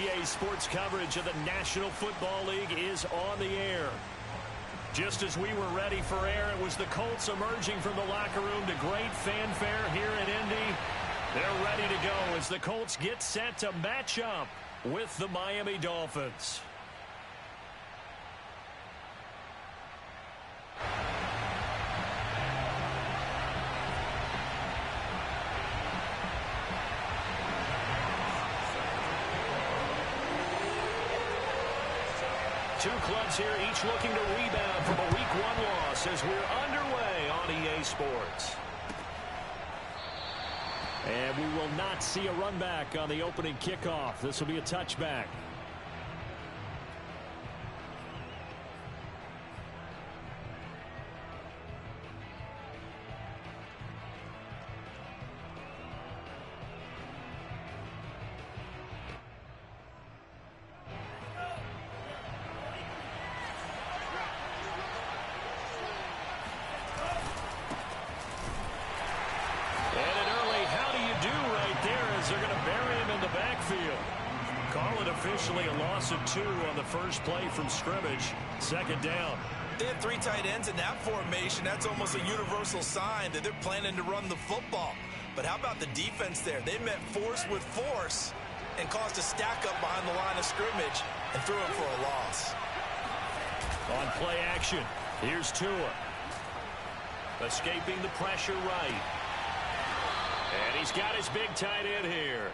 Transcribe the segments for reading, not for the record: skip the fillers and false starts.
EA Sports coverage of the National Football League is on the air. Just as we were ready for air, it was the Colts emerging from the locker room to great fanfare here in Indy. They're ready to go as the Colts get set to match up with the Miami Dolphins. Two clubs here, each looking to rebound from a Week 1 loss as we're underway on EA Sports. And we will not see a run back on the opening kickoff. This will be a touchback. Officially a loss of 2 on the first play from scrimmage. Second down. They had 3 tight ends in that formation. That's almost a universal sign that they're planning to run the football. But how about the defense there? They met force with force and caused a stack up behind the line of scrimmage and threw it for a loss. On play action, here's Tua. Escaping the pressure right. And he's got his big tight end here.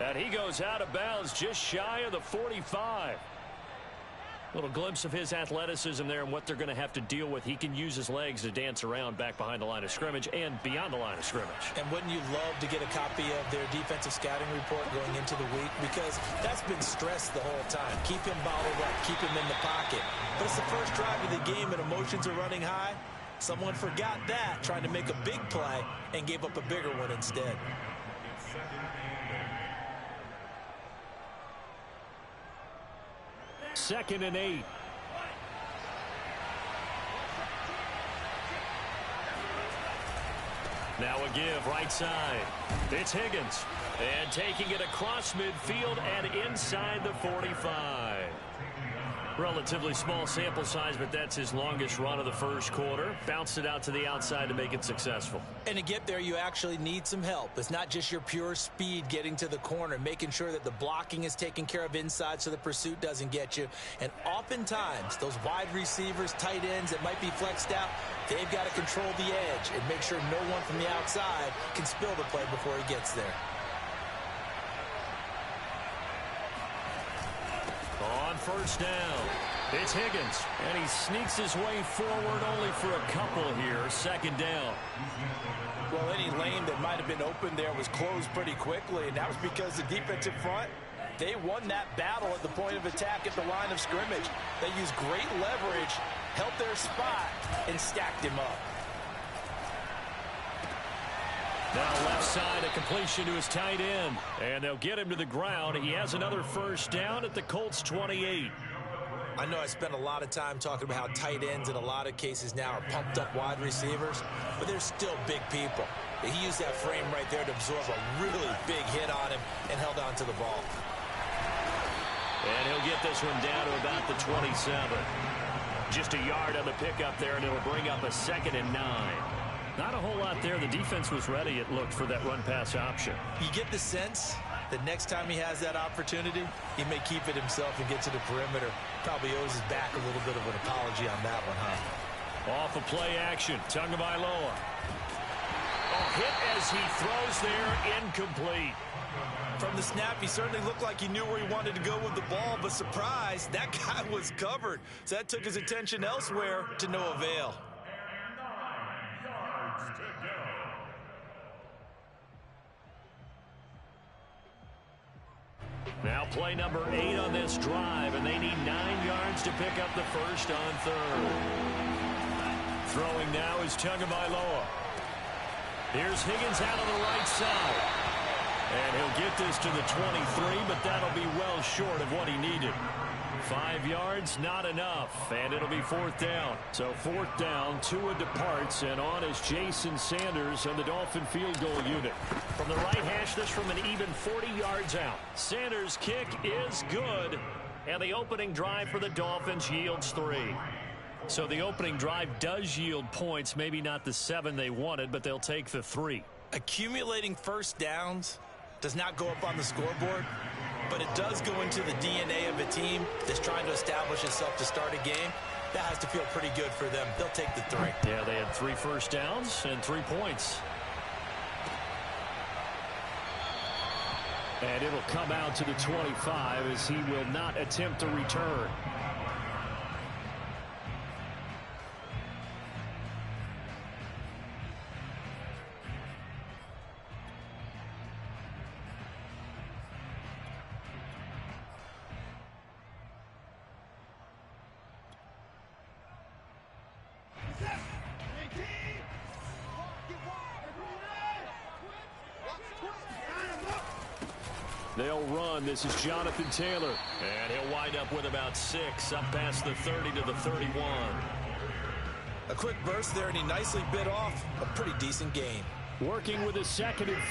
And he goes out of bounds just shy of the 45. Little glimpse of his athleticism there and what they're going to have to deal with. He can use his legs to dance around back behind the line of scrimmage and beyond the line of scrimmage. And wouldn't you love to get a copy of their defensive scouting report going into the week? Because that's been stressed the whole time. Keep him bottled up. Keep him in the pocket. But it's the first drive of the game and emotions are running high. Someone forgot that, trying to make a big play and gave up a bigger one instead. Second and 8. Now a give right side. It's Higgins. And taking it across midfield and inside the 45. Relatively small sample size, but that's his longest run of the first quarter. Bounced it out to the outside to make it successful. And to get there, you actually need some help. It's not just your pure speed getting to the corner, making sure that the blocking is taken care of inside so the pursuit doesn't get you. And oftentimes, those wide receivers, tight ends that might be flexed out, they've got to control the edge and make sure no one from the outside can spill the play before he gets there. On first down, it's Higgins, and he sneaks his way forward only for a couple here. Second down. Well, any lane that might have been open there was closed pretty quickly, and that was because the defensive front, they won that battle at the point of attack at the line of scrimmage. They used great leverage, held their spot, and stacked him up. Now left side, a completion to his tight end. And they'll get him to the ground. He has another first down at the Colts 28. I know I spent a lot of time talking about how tight ends in a lot of cases now are pumped up wide receivers, but they're still big people. He used that frame right there to absorb a really big hit on him and held on to the ball. And he'll get this one down to about the 27. Just a yard on the pickup there, and it'll bring up a 2nd and 9. Not a whole lot there. The defense was ready, it looked, for that run-pass option. You get the sense that next time he has that opportunity, he may keep it himself and get to the perimeter. Probably owes his back a little bit of an apology on that one, huh? Off of play action, Tagovailoa. A hit as he throws there, incomplete. From the snap, he certainly looked like he knew where he wanted to go with the ball, but surprise, that guy was covered. So that took his attention elsewhere to no avail. Now play number 8 on this drive, and they need 9 yards to pick up the first on third. Throwing now is Tagovailoa. Here's Higgins out on the right side. And he'll get this to the 23, but that'll be well short of what he needed. 5 yards, not enough, and it'll be 4th down. So 4th down, Tua departs, and on is Jason Sanders and the Dolphin field goal unit. From the right hash, this from an even 40 yards out. Sanders' kick is good, and the opening drive for the Dolphins yields 3. So the opening drive does yield points, maybe not the 7 they wanted, but they'll take the 3. Accumulating first downs does not go up on the scoreboard, but it does go into the DNA of a team that's trying to establish itself to start a game. That has to feel pretty good for them. They'll take the 3. Yeah, they had 3 first downs and 3 points. And it'll come out to the 25 as he will not attempt to return. They'll run. This is Jonathan Taylor. And he'll wind up with about 6, up past the 30 to the 31. A quick burst there, and he nicely bit off a pretty decent gain. Working with his 2nd and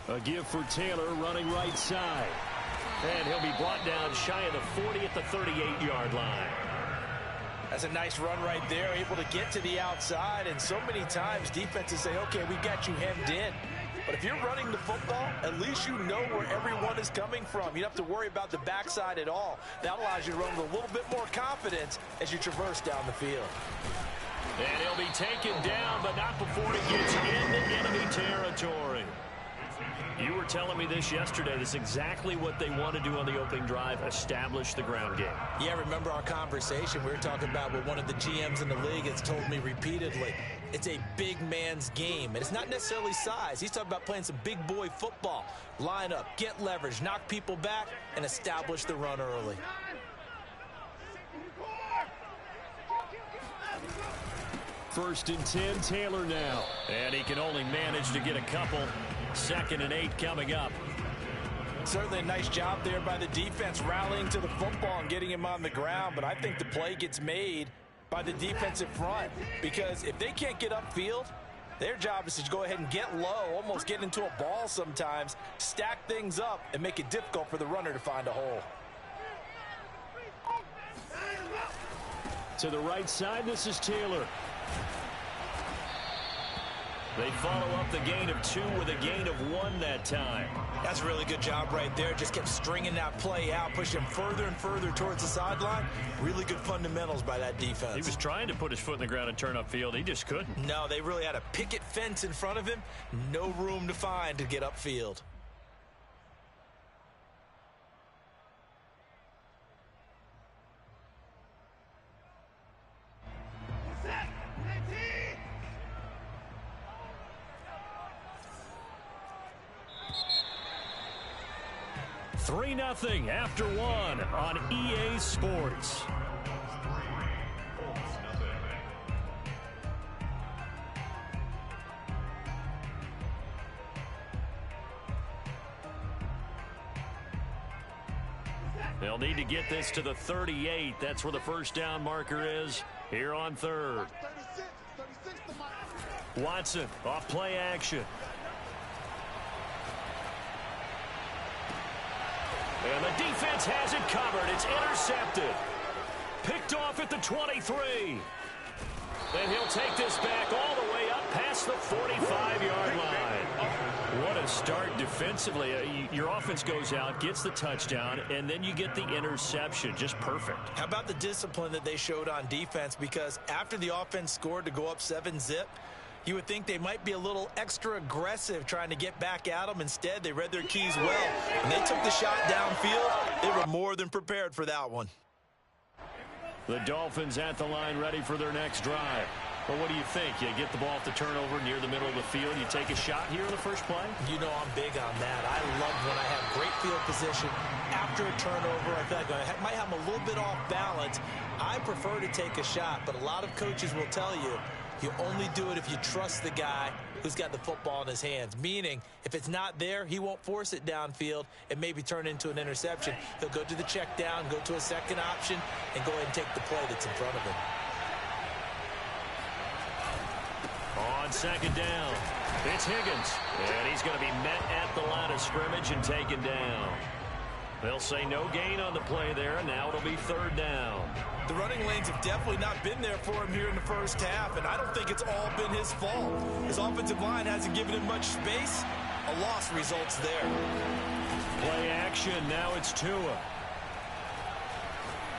4. A give for Taylor running right side. And he'll be brought down shy of the 40 at the 38-yard line. That's a nice run right there, able to get to the outside. And so many times defenses say, okay, we got you hemmed in. But if you're running the football, at least you know where everyone is coming from. You don't have to worry about the backside at all. That allows you to run with a little bit more confidence as you traverse down the field. And he'll be taken down, but not before he gets into enemy territory. You were telling me this yesterday. This is exactly what they want to do on the opening drive, establish the ground game. Yeah, remember our conversation we were talking about with one of the GMs in the league has told me repeatedly. It's a big man's game, and it's not necessarily size. He's talking about playing some big boy football. Line up, get leverage, knock people back, and establish the run early. First and 10, Taylor now. And he can only manage to get a couple. 2nd and 8 coming up. Certainly a nice job there by the defense rallying to the football and getting him on the ground, but I think the play gets made by the defensive front because if they can't get upfield, their job is to go ahead and get low, almost get into a ball sometimes, stack things up, and make it difficult for the runner to find a hole. To the right side, this is Taylor. They follow up the gain of 2 with a gain of 1 that time. That's a really good job right there. Just kept stringing that play out, pushing him further and further towards the sideline. Really good fundamentals by that defense. He was trying to put his foot in the ground and turn upfield. He just couldn't. No, they really had a picket fence in front of him. No room to find to get upfield. Three 3-0 after 1 on EA Sports. They'll need to get this to the 38. That's where the first down marker is here on 3rd. Watson off play action. And the defense has it covered. It's intercepted. Picked off at the 23. And he'll take this back all the way up past the 45-yard line. What a start defensively. Your offense goes out, gets the touchdown, and then you get the interception. Just perfect. How about the discipline that they showed on defense? Because after the offense scored to go up 7-zip, you would think they might be a little extra aggressive trying to get back at them. Instead, they read their keys well. When they took the shot downfield, they were more than prepared for that one. The Dolphins at the line ready for their next drive. Well, what do you think? You get the ball off the turnover near the middle of the field. You take a shot here in the first play? You know I'm big on that. I love when I have great field position. After a turnover, I feel like I might have them a little bit off balance. I prefer to take a shot, but a lot of coaches will tell you, you only do it if you trust the guy who's got the football in his hands. Meaning, if it's not there, he won't force it downfield and maybe turn into an interception. He'll go to the check down, go to a second option, and go ahead and take the play that's in front of him. On second down, it's Higgins. And he's going to be met at the line of scrimmage and taken down. They'll say no gain on the play there, and now it'll be third down. The running lanes have definitely not been there for him here in the first half, and I don't think it's all been his fault. His offensive line hasn't given him much space. A loss results there. Play action, now it's Tua.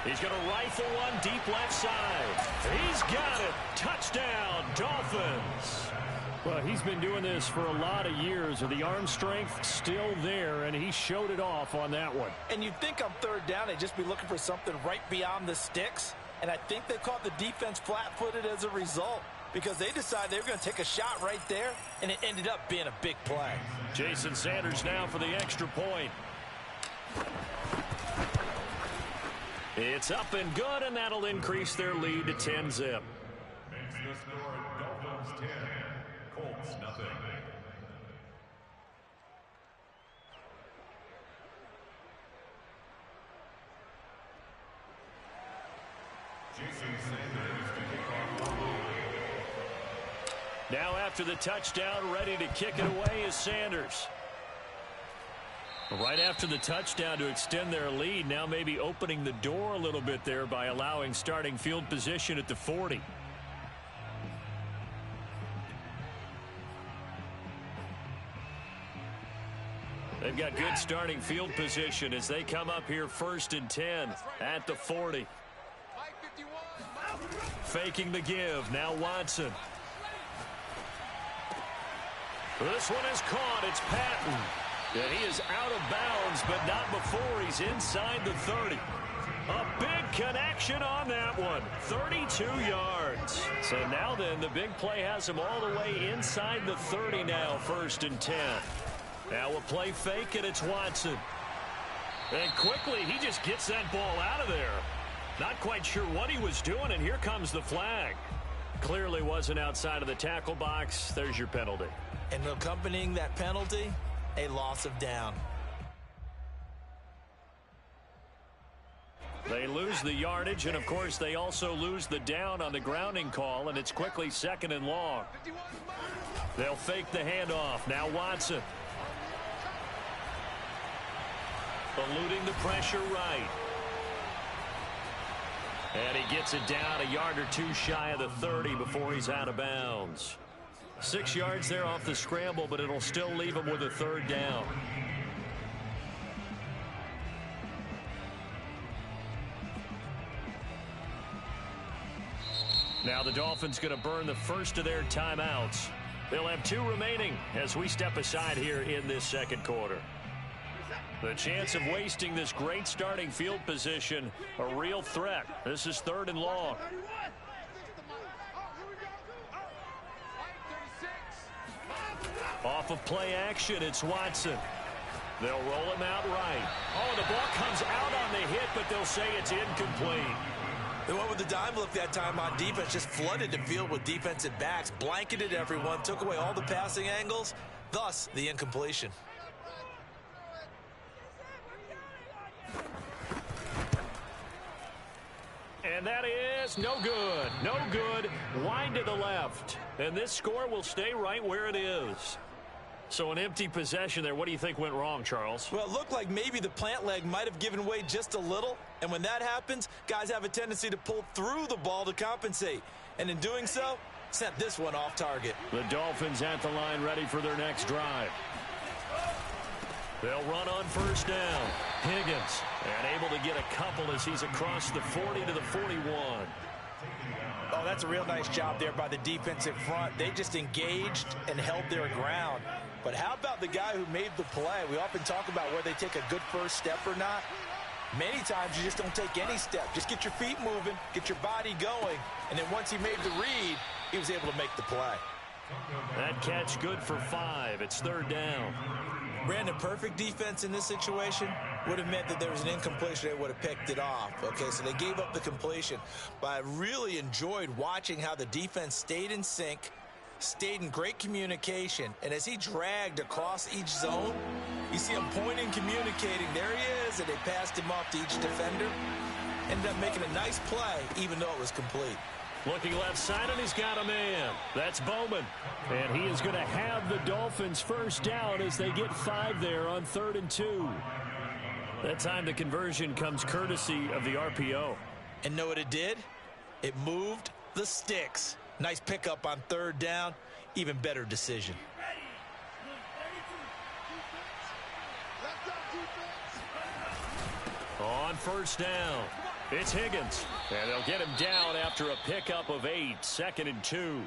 He's going to rifle one deep left side. He's got it. Touchdown, Dolphins. Well, he's been doing this for a lot of years, and the arm strength still there, and he showed it off on that one. And you'd think on third down they'd just be looking for something right beyond the sticks, and I think they caught the defense flat-footed as a result because they decided they were going to take a shot right there, and it ended up being a big play. Jason Sanders now for the extra point. It's up and good, and that'll increase their lead to 10-zip. Makes the score Dolphins 10, Colts nothing. Jason Sanders to kick off. Now after the touchdown, ready to kick it away is Sanders. Right after the touchdown to extend their lead, now maybe opening the door a little bit there by allowing starting field position at the 40. They've got good starting field position as they come up here first and 10 at the 40. Faking the give, now Watson. This one is caught, it's Patton. And he is out of bounds, but not before he's inside the 30. A big connection on that one. 32 yards. So now then, the big play has him all the way inside the 30 now, first and 10. Now a play fake, and it's Watson. And quickly, he just gets that ball out of there. Not quite sure what he was doing, and here comes the flag. Clearly wasn't outside of the tackle box. There's your penalty. And accompanying that penalty, a loss of down. They lose the yardage, and of course they also lose the down on the grounding call, and it's quickly second and long. They'll fake the handoff. Now Watson. Eluding the pressure right. And he gets it down a yard or two shy of the 30 before he's out of bounds. 6 yards there off the scramble, but it'll still leave him with a third down. Now the Dolphins going to burn the first of their timeouts. They'll have 2 remaining as we step aside here in this second quarter. The chance of wasting this great starting field position, a real threat. This is third and long. Off of play action, it's Watson. They'll roll him out right. Oh, the ball comes out on the hit, but they'll say it's incomplete. They went with the dime look that time on defense, just flooded the field with defensive backs, blanketed everyone, took away all the passing angles, thus the incompletion. And that is no good. No good. Wide to the left. And this score will stay right where it is. So an empty possession there. What do you think went wrong, Charles? Well, it looked like maybe the plant leg might have given way just a little. And when that happens, guys have a tendency to pull through the ball to compensate. And in doing so, sent this one off target. The Dolphins at the line ready for their next drive. They'll run on first down. Higgins, and able to get a couple as he's across the 40 to the 41. Oh, that's a real nice job there by the defensive front. They just engaged and held their ground. But how about the guy who made the play? We often talk about where they take a good first step or not. Many times you just don't take any step. Just get your feet moving, get your body going, and then once he made the read, he was able to make the play. That catch good for 5. It's 3rd down. Brandon, perfect defense in this situation would have meant that there was an incompletion. They would have picked it off. Okay, so they gave up the completion. But I really enjoyed watching how the defense stayed in sync, stayed in great communication. And as he dragged across each zone, you see him pointing, communicating. There he is, and they passed him off to each defender. Ended up making a nice play, even though it was complete. Looking left side, and he's got a man. That's Bowman. And he is going to have the Dolphins first down as they get 5 there on 3rd and 2. That time the conversion comes courtesy of the RPO. And know what it did? It moved the sticks. Nice pickup on 3rd down. Even better decision. On 1st down, it's Higgins. And they'll get him down after a pickup of 8, 2nd and 2.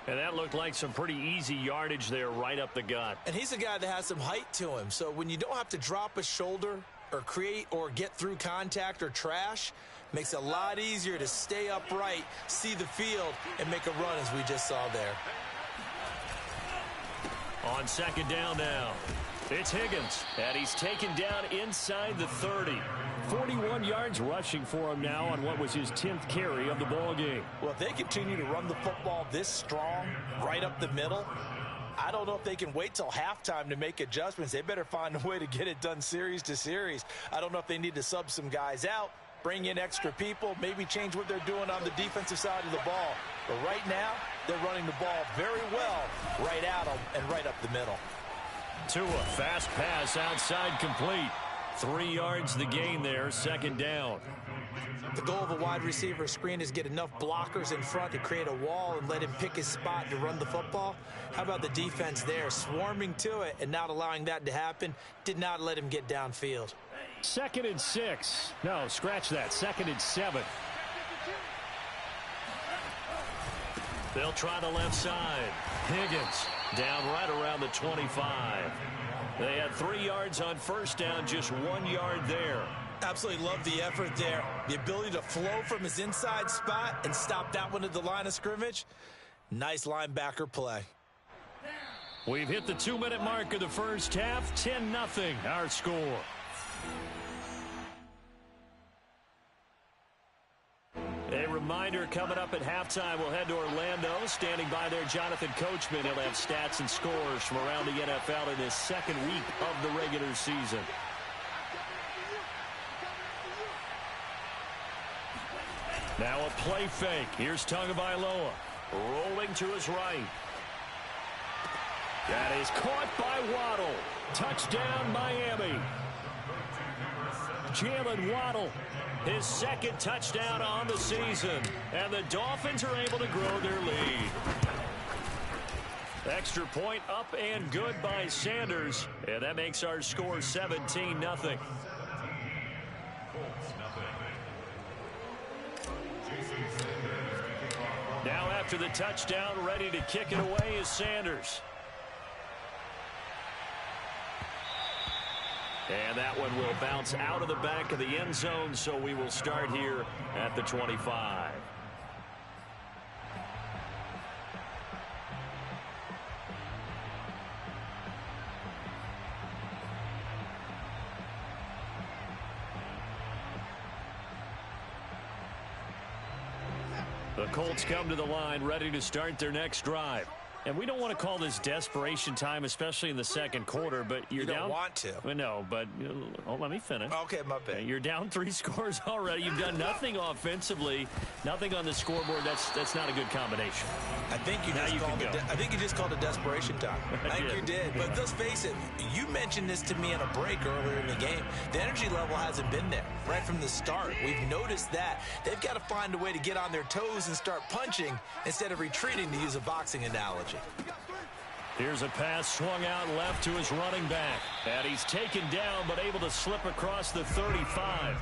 And that looked like some pretty easy yardage there right up the gut. And he's a guy that has some height to him. So when you don't have to drop a shoulder or create or get through contact or trash, makes it a lot easier to stay upright, see the field, and make a run as we just saw there. On 2nd down now, it's Higgins. And he's taken down inside the 30. 41 yards rushing for him now on what was his 10th carry of the ball game. Well, if they continue to run the football this strong, right up the middle, I don't know if they can wait till halftime to make adjustments. They better find a way to get it done series to series. I don't know if they need to sub some guys out, bring in extra people, maybe change what they're doing on the defensive side of the ball. But right now, they're running the ball very well right at them and right up the middle. Tua, fast pass outside complete. 3 yards the gain there, 2nd down. The goal of a wide receiver screen is get enough blockers in front to create a wall and let him pick his spot to run the football. How about the defense there, swarming to it and not allowing that to happen? Did not let him get downfield. 2nd and 6. No, scratch that. 2nd and 7. They'll try the left side. Higgins down right around the 25. They had 3 yards on 1st down, just 1 yard there. Absolutely love the effort there. The ability to flow from his inside spot and stop that one at the line of scrimmage. Nice linebacker play. We've hit the 2-minute mark of the first half. 10-0 our score. A reminder, coming up at halftime, we'll head to Orlando. Standing by there, Jonathan Coachman. He'll have stats and scores from around the NFL in his 2nd week of the regular season. Now a play fake. Here's Tagovailoa rolling to his right. That is caught by Waddle. Touchdown, Miami. Jalen Waddle, his 2nd touchdown on the season. And the Dolphins are able to grow their lead. Extra point up and good by Sanders. And that makes our score 17-0. Now after the touchdown, ready to kick it away is Sanders. And that one will bounce out of the back of the end zone, so we will start here at the 25. The Colts come to the line ready to start their next drive. And we don't want to call this desperation time, especially in the 2nd quarter, but you're you don't down. Want to. Well, no, but let me finish. Okay, my bad. You're down 3 scores already. You've done nothing offensively, nothing on the scoreboard. That's not a good combination. I think you just called it desperation time. I think you did. But let's face it, you mentioned this to me in a break earlier in the game. The energy level hasn't been there right from the start. We've noticed that. They've got to find a way to get on their toes and start punching instead of retreating, to use a boxing analogy. Here's a pass swung out left to his running back. And he's taken down but able to slip across the 35.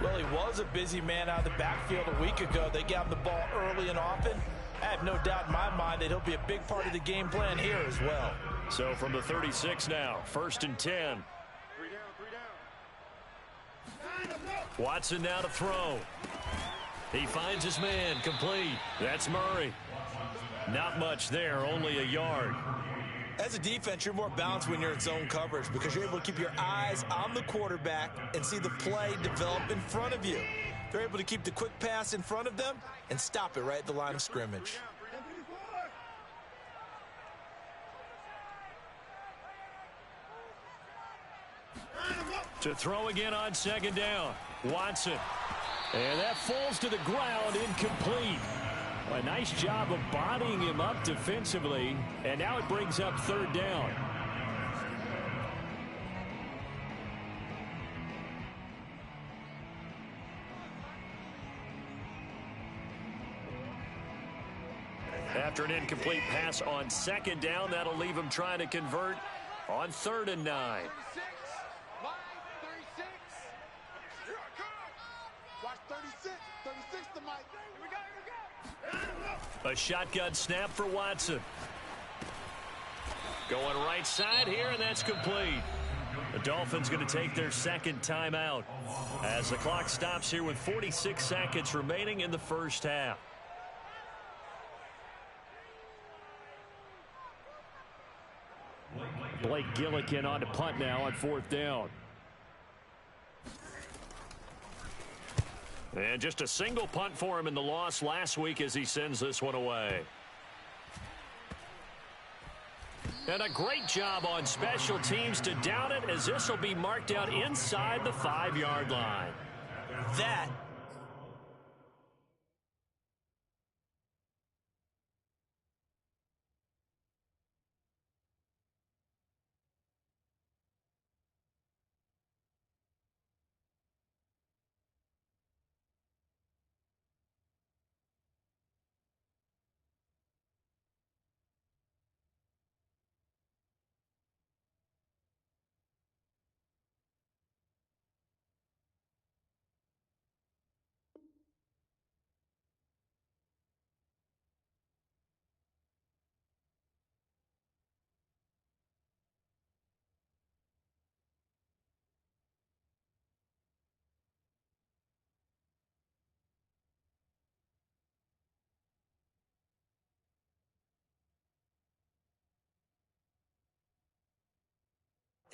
Well, he was a busy man out of the backfield a week ago. They got him the ball early and often. I have no doubt in my mind that he'll be a big part of the game plan here as well. So from the 36 now, 1st and 10. Watson now to throw. He finds his man, complete. That's Murray. Not much there, only a yard. As a defense, you're more balanced when you're in zone coverage because you're able to keep your eyes on the quarterback and see the play develop in front of you. They're able to keep the quick pass in front of them and stop it right at the line of scrimmage. To throw again on second down. Watson. And that falls to the ground, incomplete. A nice job of bodying him up defensively, and now it brings up third down. After an incomplete pass on second down, that'll leave him trying to convert on 3rd and 9. A shotgun snap for Watson. Going right side here, and that's complete. The Dolphins going to take their second timeout as the clock stops here with 46 seconds remaining in the first half. Blake Gillikin on to punt now on 4th down. And just a single punt for him in the loss last week as he sends this one away. And a great job on special teams to down it as this will be marked out inside the 5-yard line. That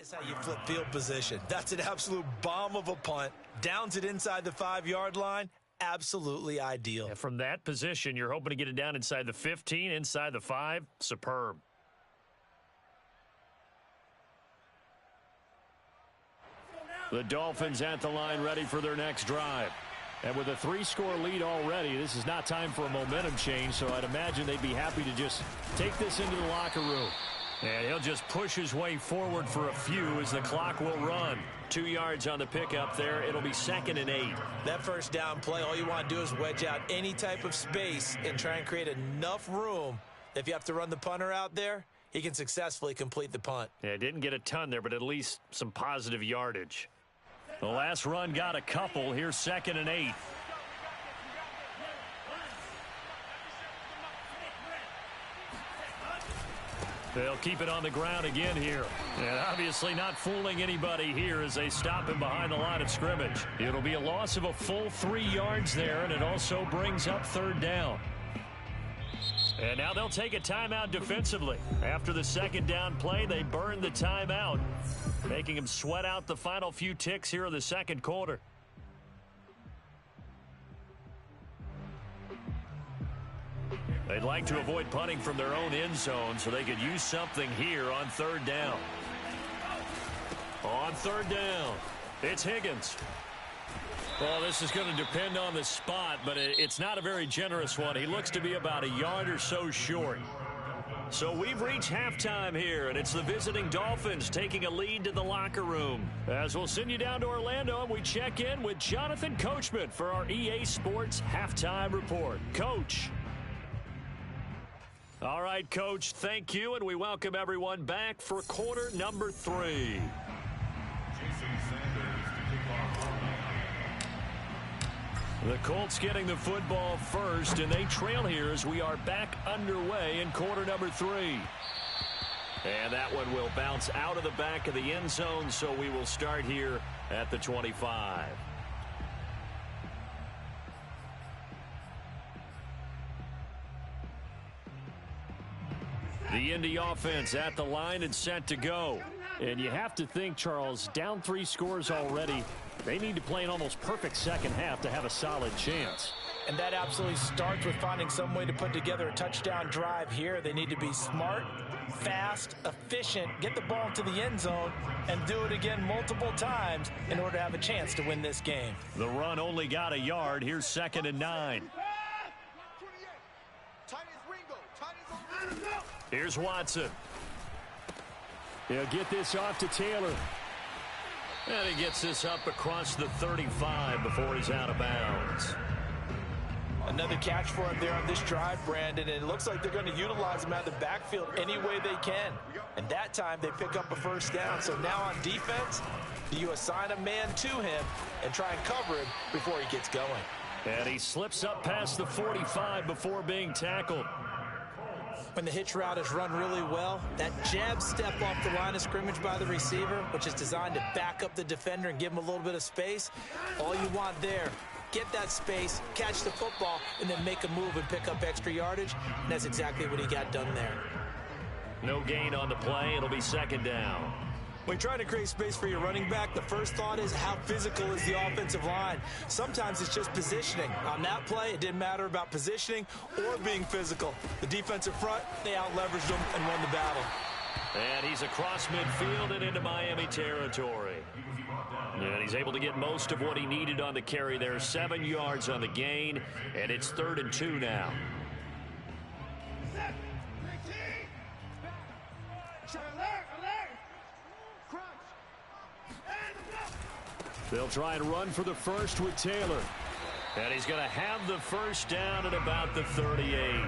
is how you flip field position. That's an absolute bomb of a punt. Downs it inside the 5-yard line. Absolutely ideal. And from that position, you're hoping to get it down inside the 15, inside the 5. Superb. The Dolphins at the line ready for their next drive. And with a 3-score lead already, this is not time for a momentum change, so I'd imagine they'd be happy to just take this into the locker room. And he'll just push his way forward for a few as the clock will run. 2 yards on the pickup there. It'll be 2nd and 8. That first down play, all you want to do is wedge out any type of space and try and create enough room that if you have to run the punter out there, he can successfully complete the punt. Yeah, didn't get a ton there, but at least some positive yardage. The last run got a couple. Here's 2nd and 8. They'll keep it on the ground again here. And obviously not fooling anybody here as they stop him behind the line of scrimmage. It'll be a loss of a full 3 yards there, and it also brings up 3rd down. And now they'll take a timeout defensively. After the 2nd down play, they burn the timeout, making him sweat out the final few ticks here in the 2nd quarter. They'd like to avoid punting from their own end zone so they could use something here on 3rd down. On 3rd down, it's Higgins. Well, this is going to depend on the spot, but it's not a very generous one. He looks to be about a yard or so short. So we've reached halftime here, and it's the visiting Dolphins taking a lead to the locker room. As we'll send you down to Orlando, and we check in with Jonathan Coachman for our EA Sports Halftime Report. Coach. All right, Coach, thank you, and we welcome everyone back for quarter number 3. The Colts getting the football first, and they trail here as we are back underway in quarter number 3. And that one will bounce out of the back of the end zone, so we will start here at the 25. The Indy offense at the line and set to go. And you have to think, Charles, down 3 scores already. They need to play an almost perfect second half to have a solid chance. And that absolutely starts with finding some way to put together a touchdown drive here. They need to be smart, fast, efficient, get the ball into the end zone, and do it again multiple times in order to have a chance to win this game. The run only got a yard. Here's 2nd and 9. Here's Watson. He'll get this off to Taylor. And he gets this up across the 35 before he's out of bounds. Another catch for him there on this drive, Brandon, and it looks like they're going to utilize him out of the backfield any way they can. And that time they pick up a first down. So now on defense, you assign a man to him and try and cover him before he gets going. And he slips up past the 45 before being tackled. When the hitch route is run really well, that jab step off the line of scrimmage by the receiver, which is designed to back up the defender and give him a little bit of space, all you want there, get that space, catch the football, and then make a move and pick up extra yardage. And that's exactly what he got done there. No gain on the play. It'll be 2nd down. When trying to create space for your running back, the first thought is how physical is the offensive line. Sometimes it's just positioning. On that play, it didn't matter about positioning or being physical. The defensive front, they out-leveraged them and won the battle. And he's across midfield and into Miami territory. And he's able to get most of what he needed on the carry there. 7 yards on the gain, and it's 3rd and 2 now. They'll try and run for the first with Taylor. And he's going to have the first down at about the 38.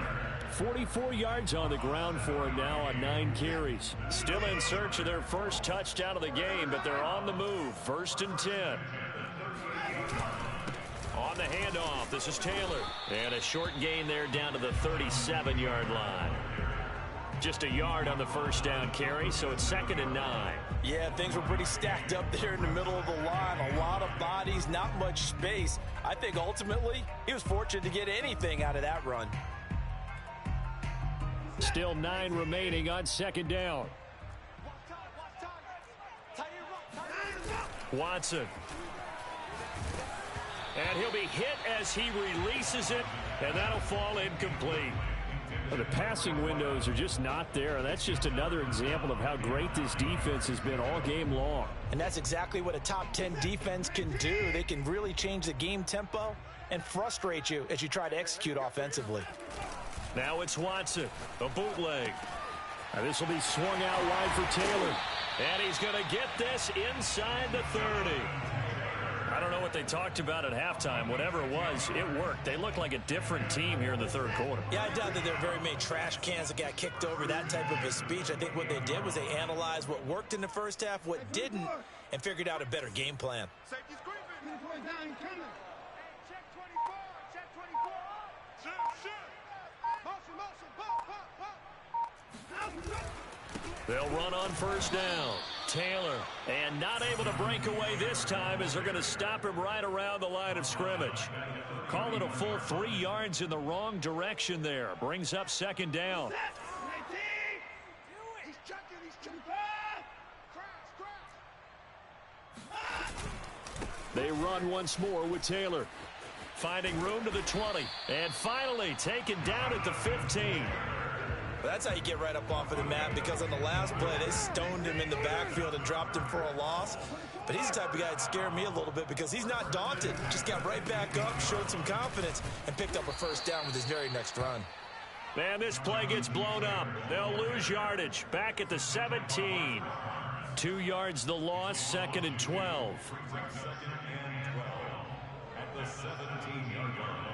44 yards on the ground for him now on 9 carries. Still in search of their first touchdown of the game, but they're on the move. 1st and 10. On the handoff, this is Taylor. And a short gain there down to the 37-yard line. Just a yard on the first down carry, so it's 2nd and 9. Yeah, things were pretty stacked up there in the middle of the line. A lot of bodies, not much space. I think ultimately he was fortunate to get anything out of that run. Still 9 remaining on 2nd down. Watson. And he'll be hit as he releases it, and that'll fall incomplete. Well, the passing windows are just not there, and that's just another example of how great this defense has been all game long. And that's exactly what a top 10 defense can do. They can really change the game tempo and frustrate you as you try to execute offensively. Now it's Watson, a bootleg. And this will be swung out wide for Taylor. And he's going to get this inside the 30. I don't know what they talked about at halftime. Whatever it was, it worked. They look like a different team here in the 3rd quarter. Yeah, I doubt that there are very many trash cans that got kicked over, that type of a speech. I think what they did was they analyzed what worked in the first half, what didn't, and figured out a better game plan. They'll run on 1st down. Taylor, and not able to break away this time as they're going to stop him right around the line of scrimmage. Call it a full 3 yards in the wrong direction there. Brings up 2nd down. They run once more with Taylor. Finding room to the 20. And finally taken down at the 15. Well, that's how you get right up off of the mat, because on the last play, they stoned him in the backfield and dropped him for a loss. But he's the type of guy that scared me a little bit because he's not daunted. Just got right back up, showed some confidence, and picked up a first down with his very next run. Man, this play gets blown up. They'll lose yardage. Back at the 17. 2 yards the loss, 2nd and 12. At the 17-yard line.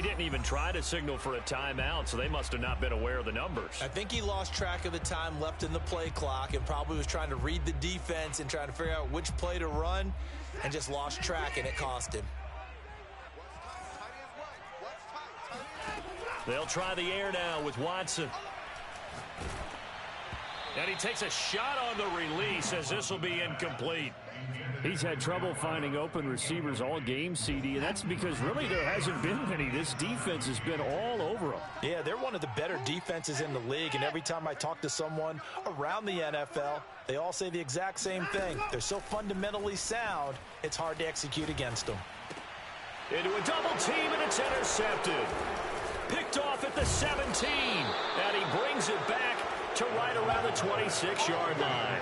didn't even try to signal for a timeout, so they must have not been aware of the numbers. I think he lost track of the time left in the play clock and probably was trying to read the defense and trying to figure out which play to run and just lost track, and it cost him. They'll try the air now with Watson. And he takes a shot on the release as this will be incomplete. He's had trouble finding open receivers all game, CD, and that's because really there hasn't been many. This defense has been all over them. Yeah, they're one of the better defenses in the league, and every time I talk to someone around the NFL, they all say the exact same thing. They're so fundamentally sound, it's hard to execute against them. Into a double team, and it's intercepted. Picked off at the 17, and he brings it back to right around the 26-yard line.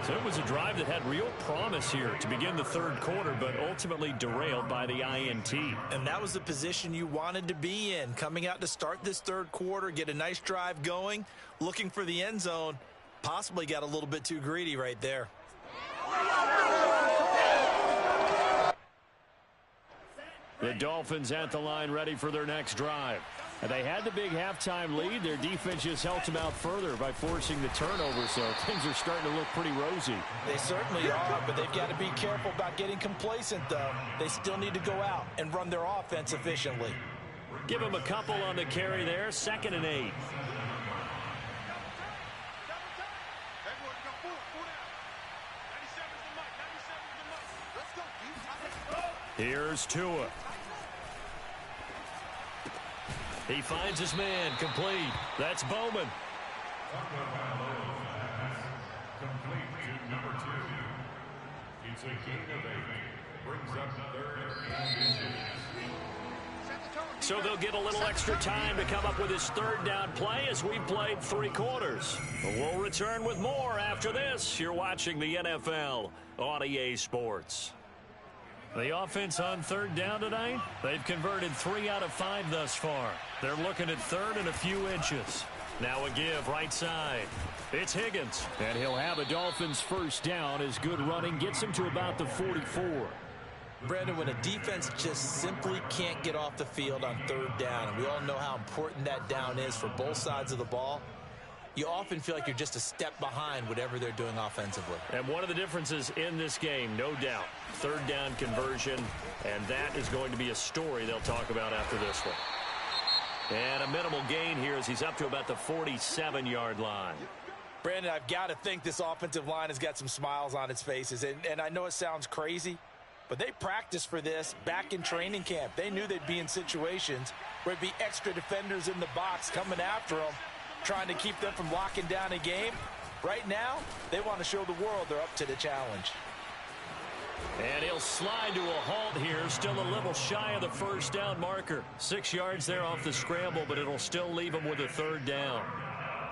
So it was a drive that had real promise here to begin the third quarter, but ultimately derailed by the INT. And that was the position you wanted to be in, coming out to start this third quarter, get a nice drive going, looking for the end zone, possibly got a little bit too greedy right there. The Dolphins at the line ready for their next drive. And they had the big halftime lead. Their defense just helped them out further by forcing the turnover, so things are starting to look pretty rosy. They certainly are, but they've got to be careful about getting complacent, though. They still need to go out and run their offense efficiently. Give him a couple on the carry there, 2nd and 8. Here's Tua. He finds his man, complete. That's Bowman. Complete to number 2. It's a gain of 8. Brings up 3rd and inches. So they'll get a little extra time to come up with his third down play as we've played 3 quarters. We'll return with more after this. You're watching the NFL on EA Sports. The offense on third down tonight, they've converted 3 out of 5 thus far. They're looking at third and a few inches. Now a give right side. It's Higgins. And he'll have a Dolphins first down as good running gets him to about the 44. Brandon, when a defense just simply can't get off the field on third down, and we all know how important that down is for both sides of the ball, you often feel like you're just a step behind whatever they're doing offensively. And one of the differences in this game, no doubt, third down conversion, and that is going to be a story they'll talk about after this one. And a minimal gain here as he's up to about the 47-yard line. Brandon, I've got to think this offensive line has got some smiles on its faces, and I know it sounds crazy, but they practiced for this back in training camp. They knew they'd be in situations where it'd be extra defenders in the box coming after them, trying to keep them from locking down a game. Right now, they want to show the world they're up to the challenge. And he'll slide to a halt here, still a little shy of the first down marker. 6 yards there off the scramble, but it'll still leave him with a third down.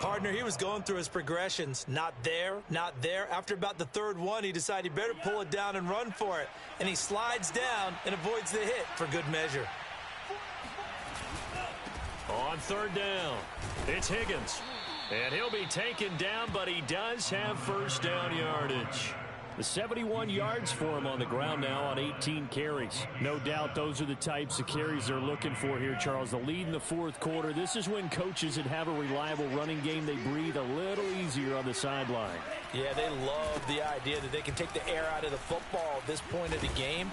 Partner, he was going through his progressions. Not there, not there. After about the third one, he decided he better pull it down and run for it. And he slides down and avoids the hit for good measure. On third down, it's Higgins. And he'll be taken down, but he does have first down yardage. The 71 yards for him on the ground now on 18 carries. No doubt those are the types of carries they're looking for here, Charles. The lead in the fourth quarter. This is when coaches that have a reliable running game, they breathe a little easier on the sideline. Yeah, they love the idea that they can take the air out of the football at this point of the game.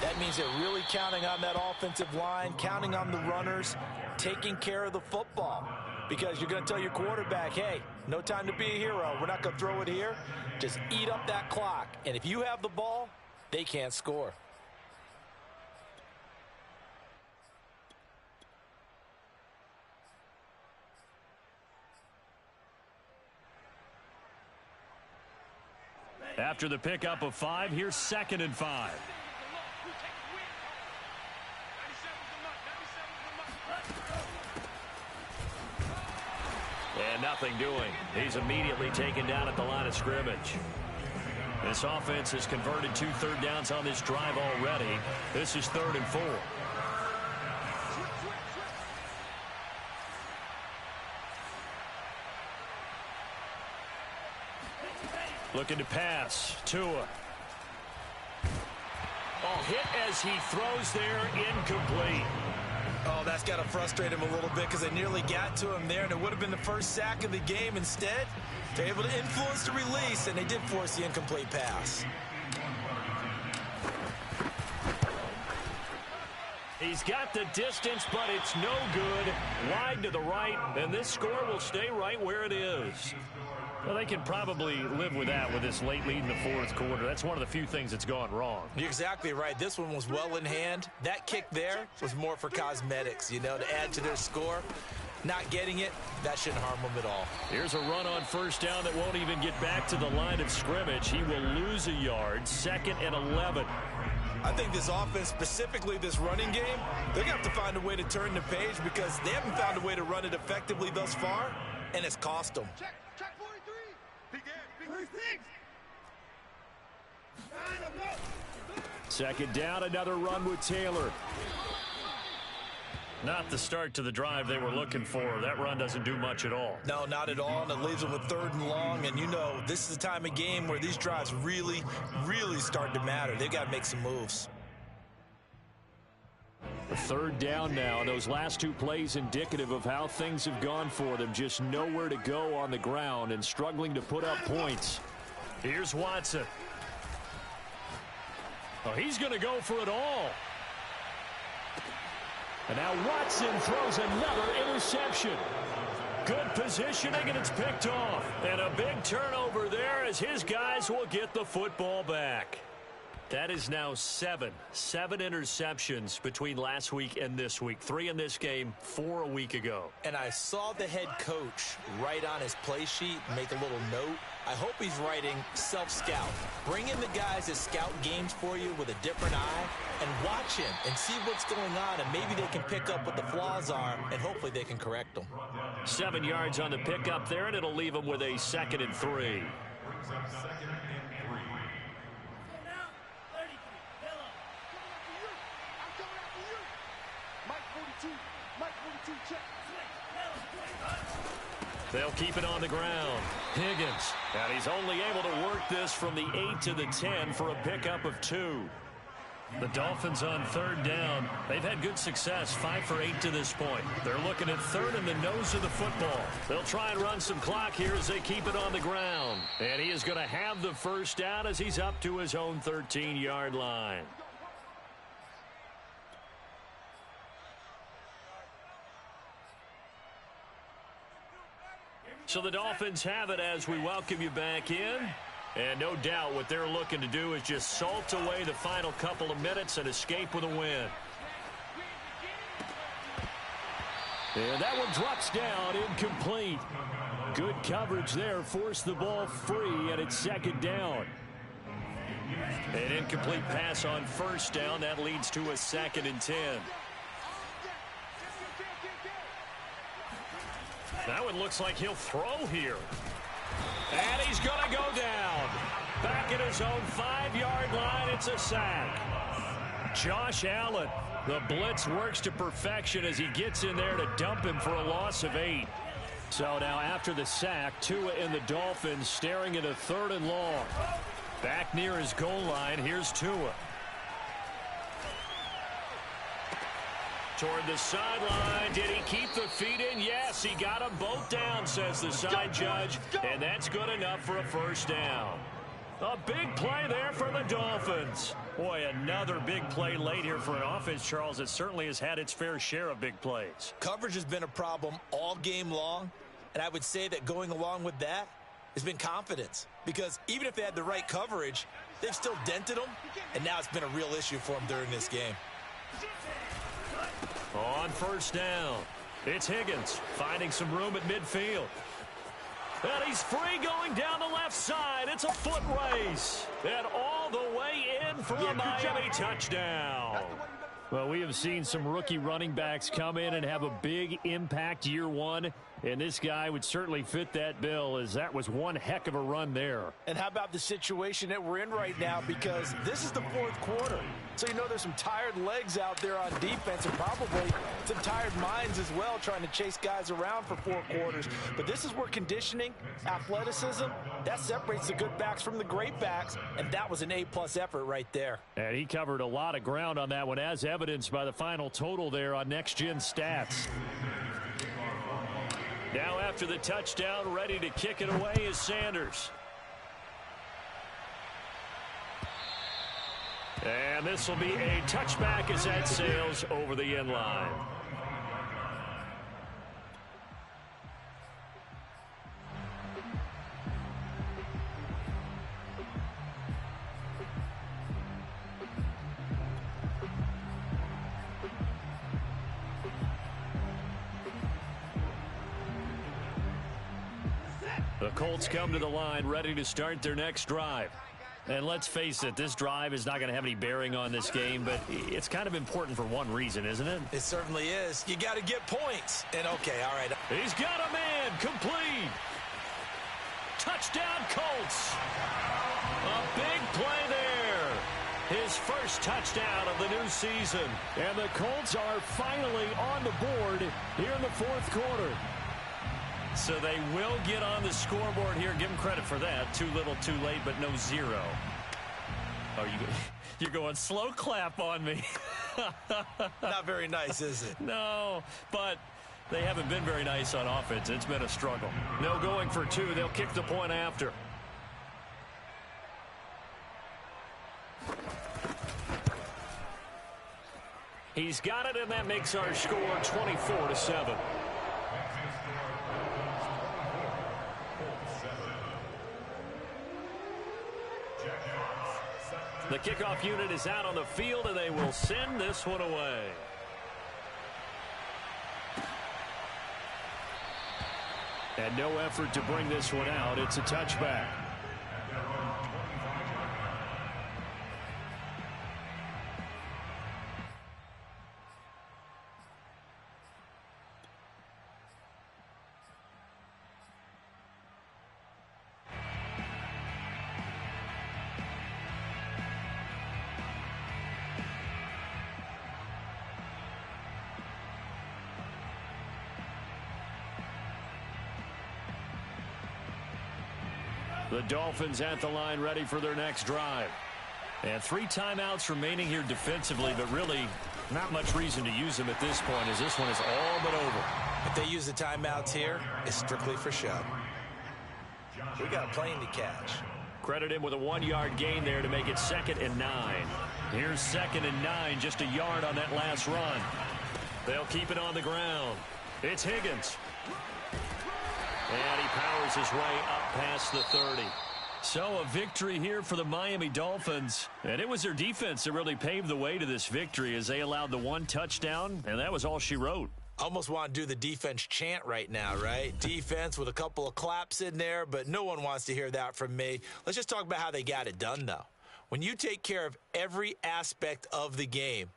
That means they're really counting on that offensive line, counting on the runners, taking care of the football. Because you're going to tell your quarterback, hey, no time to be a hero. We're not going to throw it here. Just eat up that clock. And if you have the ball, they can't score. After the pickup of 5, here's 2nd and 5. And nothing doing. He's immediately taken down at the line of scrimmage. This offense has converted 2 third downs on this drive already. This is 3rd and 4. Looking to pass. Tua. Oh, hit as he throws there, incomplete. Oh, that's got to frustrate him a little bit because they nearly got to him there, and it would have been the first sack of the game. Instead, they're able to influence the release, and they did force the incomplete pass. He's got the distance, but it's no good. Wide to the right, and this score will stay right where it is. Well, they can probably live with that with this late lead in the fourth quarter. That's one of the few things that's gone wrong. You're exactly right. This one was well in hand. That kick there was more for cosmetics, you know, to add to their score. Not getting it, that shouldn't harm them at all. Here's a run on first down that won't even get back to the line of scrimmage. He will lose a yard, 2nd and 11. I think this offense, specifically this running game, they're going to have to find a way to turn the page because they haven't found a way to run it effectively thus far, and it's cost them. Check 43. Big air, big 6. 2nd down, another run with Taylor. Not the start to the drive they were looking for. That run doesn't do much at all. No, not at all, and it leaves them with 3rd and long. And, you know, this is the time of game where these drives really, really start to matter. They've got to make some moves. The 3rd down now. Those last 2 plays indicative of how things have gone for them. Just nowhere to go on the ground and struggling to put up points. Here's Watson. Oh, he's going to go for it all. And now Watson throws another interception. Good positioning, and it's picked off. And a big turnover there as his guys will get the football back. That is now 7 interceptions between last week and this week. 3 in this game, 4 a week ago. And I saw the head coach write on his play sheet, make a little note. I hope he's writing self-scout. Bring in the guys that scout games for you with a different eye and watch him and see what's going on, and maybe they can pick up what the flaws are, and hopefully they can correct them. 7 yards on the pickup there, and it'll leave them with a 2nd and 3. They'll keep it on the ground. Higgins. And he's only able to work this from the 8 to the 10 for a pickup of 2. The Dolphins on 3rd down. They've had good success, 5 for 8 to this point. They're looking at 3rd and the nose of the football. They'll try and run some clock here as they keep it on the ground. And he is going to have the first down as he's up to his own 13-yard line. So the Dolphins have it as we welcome you back in. And no doubt what they're looking to do is just salt away the final couple of minutes and escape with a win. And that one drops down, incomplete. Good coverage there, forced the ball free, and it's 2nd down. An incomplete pass on 1st down. That leads to a 2nd and 10. That one looks like he'll throw here. And he's going to go down. Back at his own 5-yard line, it's a sack. Josh Allen, the blitz works to perfection as he gets in there to dump him for a loss of 8. So now after the sack, Tua and the Dolphins staring at a 3rd and long. Back near his goal line, here's Tua. Toward the sideline. Did he keep the feet in? Yes, he got them both down, says the side judge. And that's good enough for a 1st down. A big play there for the Dolphins. Boy, another big play late here for an offense, Charles, that certainly has had its fair share of big plays. Coverage has been a problem all game long, and I would say that going along with that has been confidence. Because even if they had the right coverage, they've still dented them, and now it's been a real issue for them during this game. On 1st down, it's Higgins finding some room at midfield. And he's free going down the left side. It's a foot race. And all the way in for a Miami touchdown. Well, we have seen some rookie running backs come in and have a big impact year one. And this guy would certainly fit that bill, as that was one heck of a run there. And how about the situation that we're in right now, because this is the fourth quarter. So you know there's some tired legs out there on defense, and probably some tired minds as well, trying to chase guys around for 4 quarters. But this is where conditioning, athleticism, that separates the good backs from the great backs, and that was an A-plus effort right there. And he covered a lot of ground on that one, as evidenced by the final total there on Next Gen Stats. Now after the touchdown, ready to kick it away is Sanders. And this will be a touchback as that sails over the end line. The Colts come to the line ready to start their next drive. And let's face it, this drive is not going to have any bearing on this game, but it's kind of important for one reason, isn't it? It certainly is. You got to get points. And okay, all right. He's got a man, complete. Touchdown, Colts. A big play there. His first touchdown of the new season. And the Colts are finally on the board here in the fourth quarter. So they will get on the scoreboard here. Give them credit for that. Too little, too late, but no zero. Oh, you're going slow clap on me. Not very nice, is it? No, but they haven't been very nice on offense. It's been a struggle. No going for 2. They'll kick the point after. He's got it, and that makes our score 24-7. The kickoff unit is out on the field, and they will send this one away. And no effort to bring this one out. It's a touchback. The Dolphins at the line ready for their next drive. And 3 timeouts remaining here defensively, but really not much reason to use them at this point, as this one is all but over. If they use the timeouts here, it's strictly for show. We got a plane to catch. Credit him with a 1-yard gain there to make it 2nd and 9. Here's 2nd and 9, just a yard on that last run. They'll keep it on the ground. It's Higgins. And he powers his way up past the 30. So a victory here for the Miami Dolphins. And it was their defense that really paved the way to this victory, as they allowed the 1 touchdown, and that was all she wrote. Almost want to do the defense chant right now, right? Defense with a couple of claps in there, but no one wants to hear that from me. Let's just talk about how they got it done, though. When you take care of every aspect of the game,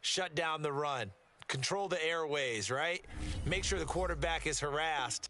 shut down the run, control the airways, right? Make sure the quarterback is harassed.